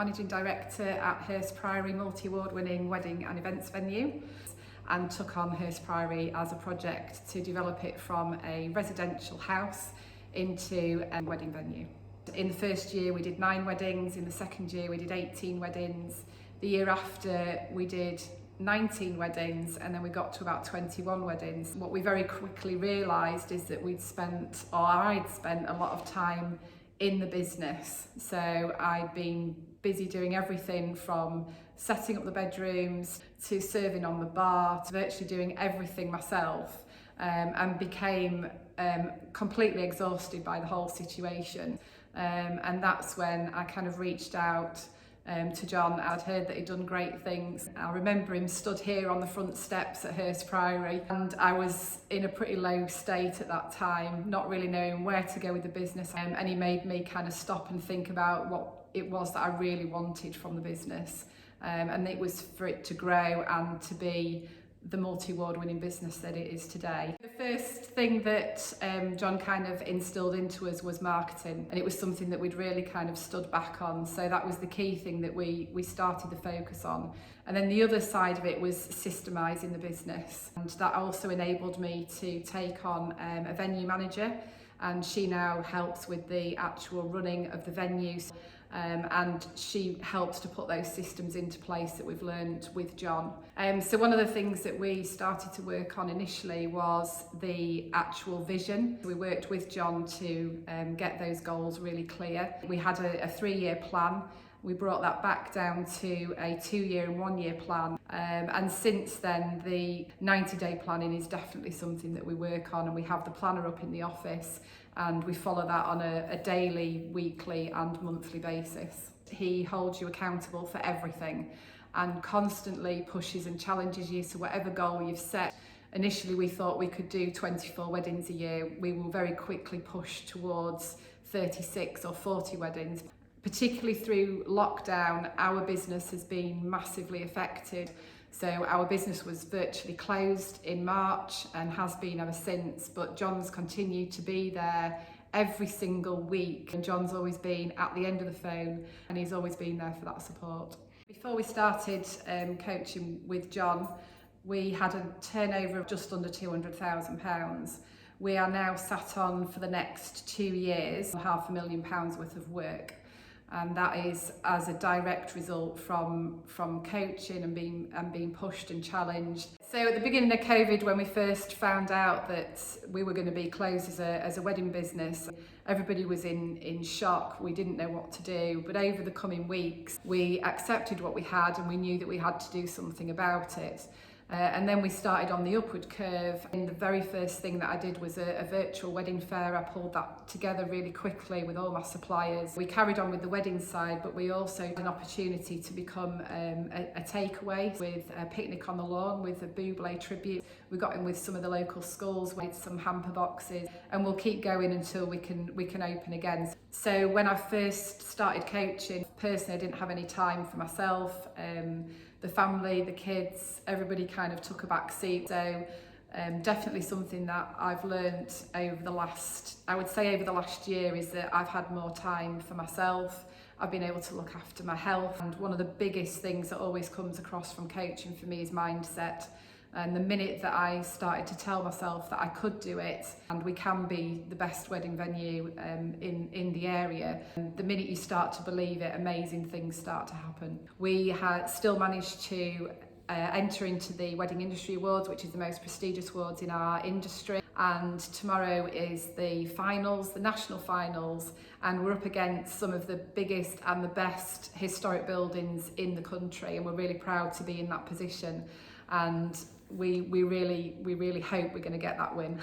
Managing Director at Hirst Priory, multi-award winning wedding and events venue, and took on Hirst Priory as a project to develop it from a residential house into a wedding venue. In the first year we did 9 weddings, in the second year we did 18 weddings, the year after we did 19 weddings, and then we got to about 21 weddings. What we very quickly realised is that I'd spent a lot of time in the business. So I'd been busy doing everything from setting up the bedrooms to serving on the bar to virtually doing everything myself, and became completely exhausted by the whole situation. And that's when I kind of reached out to John. I'd heard that he'd done great things. I remember him stood here on the front steps at Hirst Priory, and I was in a pretty low state at that time, not really knowing where to go with the business, and he made me kind of stop and think about what it was that I really wanted from the business, and it was for it to grow and to be the multi-award winning business that it is today. The first thing that John kind of instilled into us was marketing, and it was something that we'd really kind of stood back on. So that was the key thing that we started the focus on. And then the other side of it was systemising the business, and that also enabled me to take on a venue manager, and she now helps with the actual running of the venues. And she helps to put those systems into place that we've learned with John. So one of the things that we started to work on initially was the actual vision. We worked with John to get those goals really clear. We had a 3-year plan. We brought that back down to a 2-year and 1-year plan. And since then, the 90-day planning is definitely something that we work on, and we have the planner up in the office, and we follow that on a daily, weekly and monthly basis. He holds you accountable for everything and constantly pushes and challenges you to whatever goal you've set. Initially we thought we could do 24 weddings a year. We will very quickly push towards 36 or 40 weddings. Particularly through lockdown, our business has been massively affected. So our business was virtually closed in March and has been ever since, but John's continued to be there every single week, and John's always been at the end of the phone, and he's always been there for that support. Before we started coaching with John, we had a turnover of just under £200,000. We are now sat on, for the next 2 years, £500,000 worth of work. And that is as a direct result from coaching and being pushed and challenged. So at the beginning of COVID, when we first found out that we were going to be closed as a wedding business, everybody was in shock. We didn't know what to do. But over the coming weeks, we accepted what we had, and we knew that we had to do something about it. And then we started on the upward curve, and the very first thing that I did was a virtual wedding fair. I pulled that together really quickly with all my suppliers. We carried on with the wedding side, but we also had an opportunity to become a takeaway with a picnic on the lawn with a Buble tribute. We got in with some of the local schools with some hamper boxes, and we'll keep going until we can open again. So when I first started coaching, personally I didn't have any time for myself. The family, the kids, everybody kind of took a back seat. So definitely something that I've learned over the last year is that I've had more time for myself. I've been able to look after my health. And one of the biggest things that always comes across from coaching for me is mindset. And the minute that I started to tell myself that I could do it, and we can be the best wedding venue in the area, and the minute you start to believe it, amazing things start to happen. We had still managed to enter into the Wedding Industry Awards, which is the most prestigious awards in our industry. And tomorrow is the finals, the national finals, and we're up against some of the biggest and the best historic buildings in the country, and we're really proud to be in that position. And we really hope we're going to get that win.